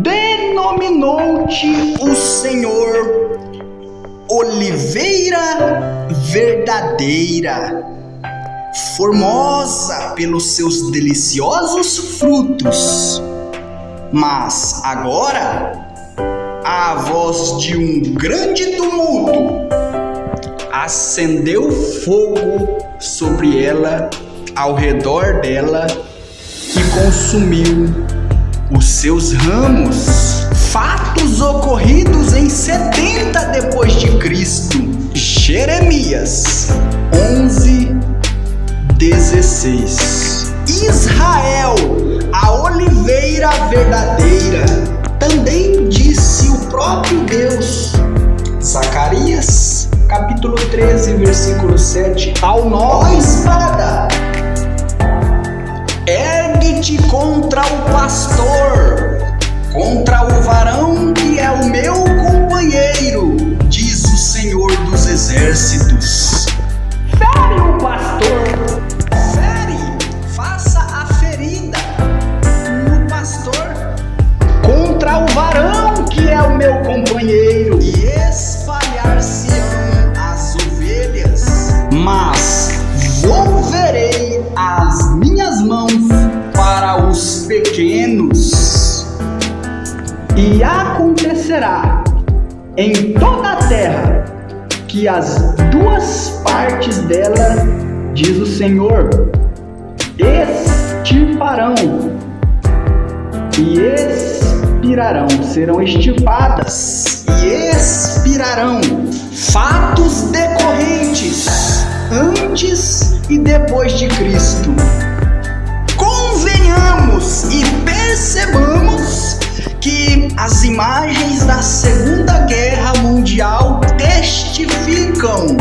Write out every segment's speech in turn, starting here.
denominou-te o Senhor oliveira verdadeira, formosa pelos seus deliciosos frutos. Mas agora, a voz de um grande tumulto acendeu fogo sobre ela, ao redor dela, e consumiu os seus ramos. Fatos ocorridos em 70 depois de Cristo. Jeremias 11:16. Israel, a oliveira verdadeira, também disse o próprio Deus. Zacarias capítulo 13, versículo 7 ao 9. Ó espada, ergue-te contra o pastor, contra o varão que é o meu companheiro, diz o Senhor dos Exércitos. Fere o pastor, fere, faça a ferida no pastor, contra o varão que é o meu companheiro, e espalhar-se-ão as ovelhas. Mas volverei as minhas mãos para os pequenos, e acontecerá em toda a terra que as duas partes dela, diz o Senhor, extirparão e expirarão, serão extirpadas e expirarão. Fatos decorrentes antes e depois de Cristo. Convenhamos e percebamos que as imagens da Segunda Guerra Mundial testificam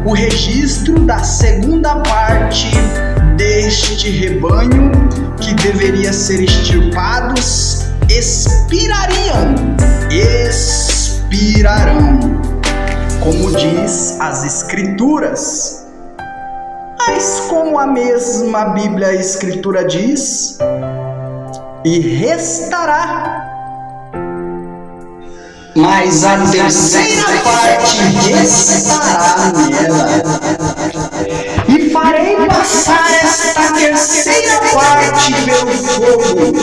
o registro da segunda parte deste rebanho que deveria ser extirpados, expirarão, como diz as Escrituras. Mas como a mesma Bíblia Escritura diz, e restará, mas a terceira parte restará nela, e farei passar esta terceira parte pelo fogo,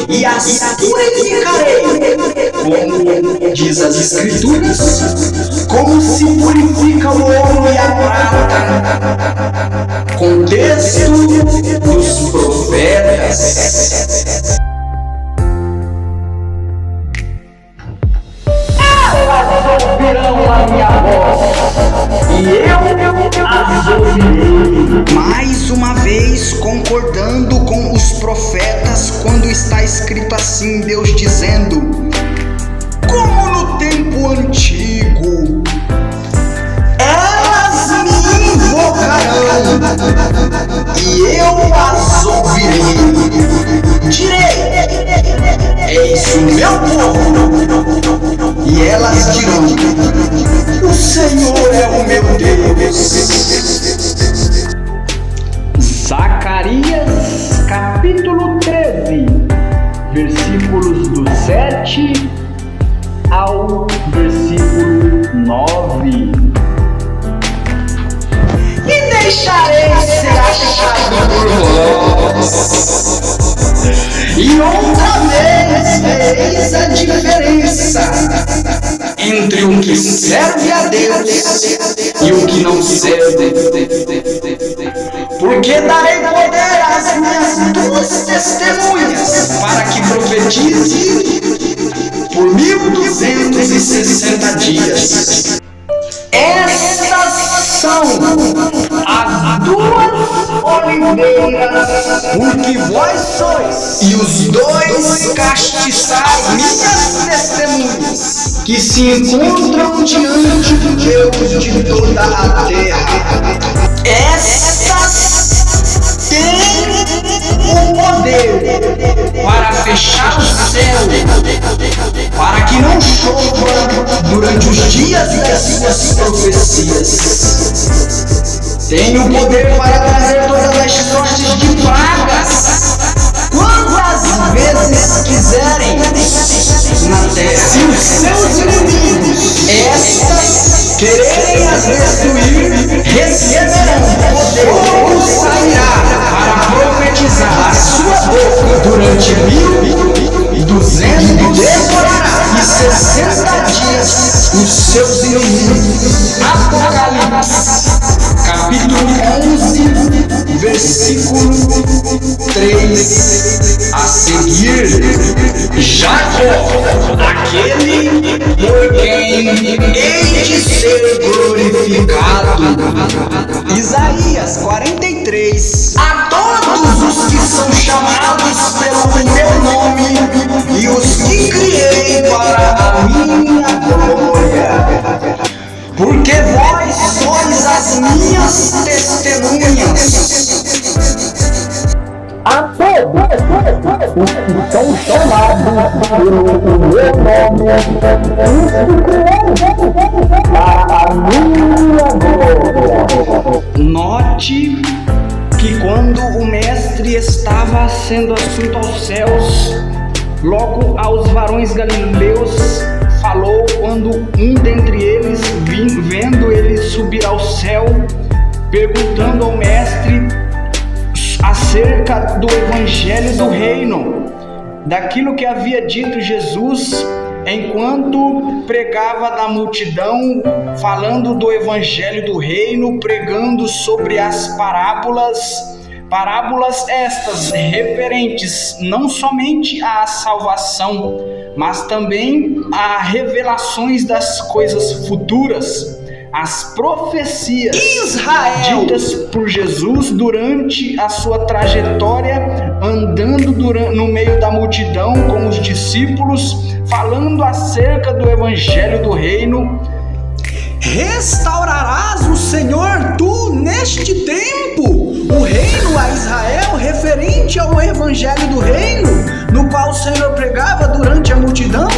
e as purificarei, como diz as Escrituras, como se purifica o ouro e a prata. Contexto dos profetas. Ouvirão a minha voz, e eu as ouvirei. Mais uma vez, concordando com os profetas, quando está escrito assim, Deus dizendo: como no tempo antigo, elas me invocarão, e eu as ouvirei. Direi: eis o meu povo. E elas dirão: o Senhor é o meu Deus. Zacarias capítulo 13, versículos do 7 ao versículo 9. E deixarei ser achado por vós, e outra vez vereis a diferença entre o que serve a Deus e o que não serve. Porque darei poder às minhas duas testemunhas para que profetize por 1260 dias. Estas são as duas oliveiras, porque vós sois, e os dois castiçais minhas testemunhas, que se encontram diante do Deus de toda a terra. Estas têm o poder para fechar o céu, para que não chova durante os dias das suas profecias. Tem o poder para trazer todas as sortes de pragas, quantas vezes quiserem, se os seus inimigos, estas quererem as destruir, receberão poder, fogo sairá para profetizar a sua boca durante 1200 e devorará e 60 dias os seus inimigos. Apocalipse, capítulo 11, versículo 3 a seguir. Jacó, aquele por quem hei de ser glorificado. Isaías 43. A todos os que são chamados pelo meu nome e os que criei para a minha glória. Porque vós sois as minhas testemunhas. A todos os que são chamados pelo meu nome para a minha glória. Note que quando o mestre estava sendo assunto aos céus, logo aos varões galileus falou, quando um dentre eles, vendo ele subir ao céu, perguntando ao mestre acerca do evangelho do reino, daquilo que havia dito Jesus enquanto pregava na multidão, falando do evangelho do reino, pregando sobre as parábolas estas referentes não somente à salvação, mas também a revelações das coisas futuras, as profecias ditas por Jesus durante a sua trajetória, andando no meio da multidão com os discípulos, falando acerca do evangelho do reino. Restaurarás o Senhor tu neste tempo o reino a Israel, referente ao evangelho do reino, no qual o Senhor pregava durante a multidão.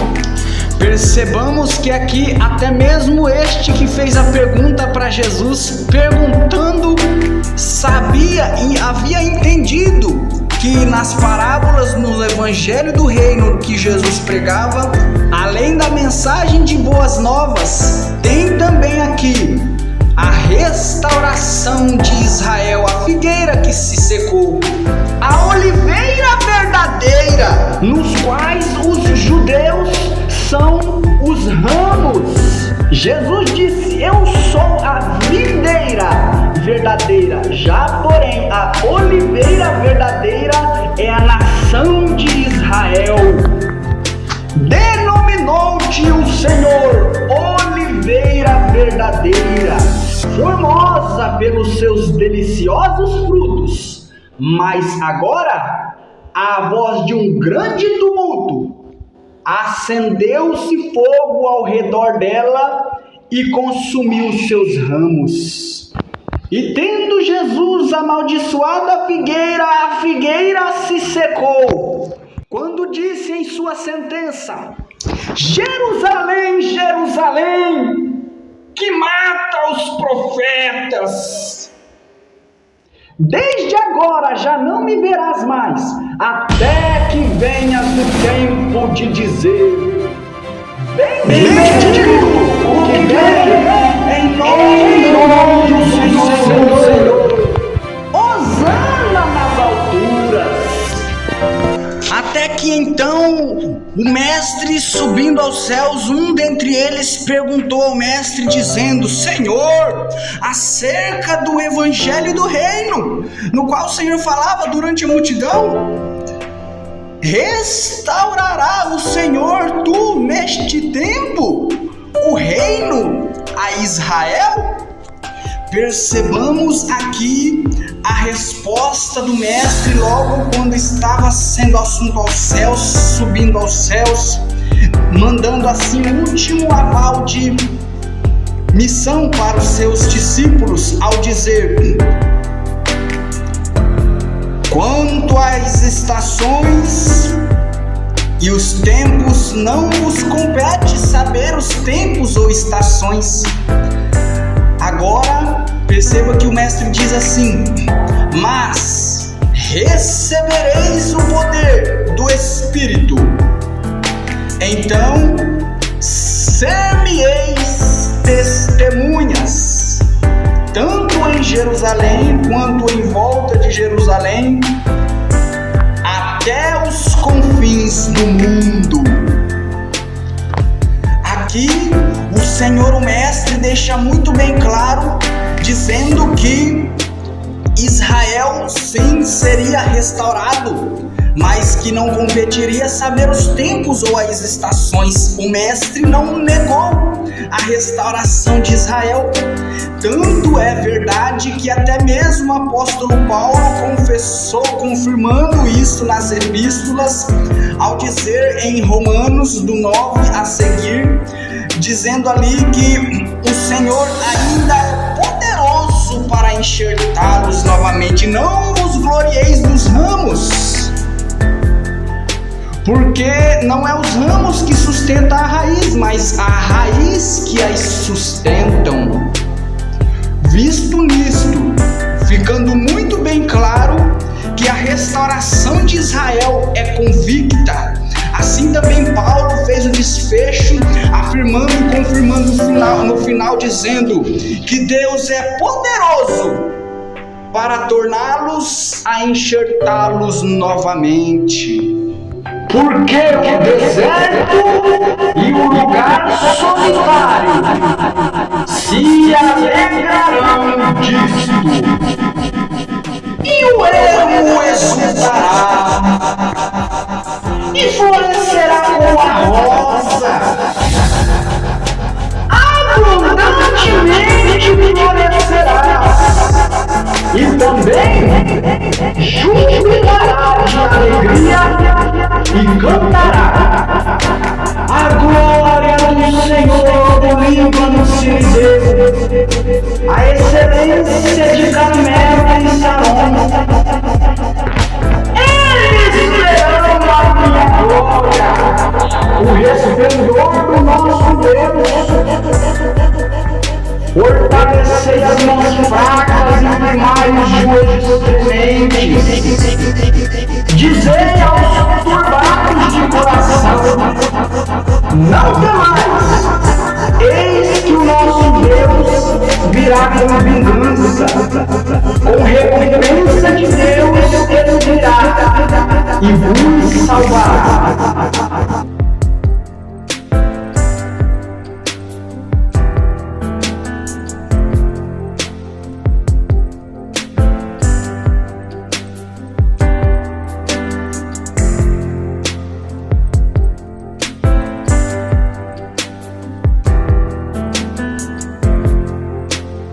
Percebamos que aqui até mesmo este que fez a pergunta para Jesus, perguntando, sabia e havia entendido que nas parábolas, no evangelho do reino que Jesus pregava, além da mensagem de boas novas, tem também aqui a restauração de Israel, a figueira que se secou, a oliveira verdadeira, nos quais os judeus são os ramos. Jesus disse: eu sou a videira verdadeira, já porém a oliveira verdadeira é a nação de Israel. Denominou-te o Senhor oliveira verdadeira, formosa pelos seus deliciosos frutos. Mas agora, a voz de um grande tumulto, acendeu-se fogo ao redor dela e consumiu os seus ramos. E tendo Jesus amaldiçoado a figueira se secou. Quando disse em sua sentença: Jerusalém, Jerusalém, que mata os profetas, desde agora já não me verás mais, até que venhas o tempo de dizer: bendito o que vem em nome do Senhor. Hosana nas alturas. Até que então o mestre, subindo aos céus, um dentre eles perguntou ao mestre, dizendo: Senhor, acerca do evangelho do reino, no qual o Senhor falava durante a multidão, restaurará o Senhor tu neste tempo o reino a Israel? Percebamos aqui a resposta do mestre logo quando estava sendo assunto aos céus, subindo aos céus, mandando assim o último aval de missão para os seus discípulos, ao dizer: quanto às estações e os tempos, não vos compete saber os tempos ou estações. Agora, perceba que o mestre diz assim: mas recebereis o poder do Espírito. Então, Jerusalém quanto em volta de Jerusalém, até os confins do mundo. Aqui o Senhor, o Mestre, deixa muito bem claro, dizendo que Israel sim seria restaurado, mas que não competiria saber os tempos ou as estações. O Mestre não negou a restauração de Israel. Tanto é verdade que até mesmo o apóstolo Paulo confessou, confirmando isso nas epístolas, ao dizer em Romanos, do 9 a seguir, dizendo ali que o Senhor ainda é poderoso para enxertá-los novamente. Não vos glorieis nos ramos, porque não é os ramos que sustentam a raiz, mas a raiz que as sustentam. Visto nisto, ficando muito bem claro que a restauração de Israel é convicta, assim também Paulo fez o desfecho, afirmando e confirmando no final, dizendo que Deus é poderoso para torná-los a enxertá-los novamente. Porque o deserto e o lugar solitário se alegrarão disto, e o ermo exultará, e florescerá como a rosa, abundantemente florescerá, e também jubilará de alegria e cantará. A glória do Senhor do Líbano se deu, a excelência de Carmelo e Saron. Eles verão a minha glória, o resplendor do nosso Deus. Fortalecei as mãos fracas e firmai os joelhos trementes. Dizei aos turbados de coração: não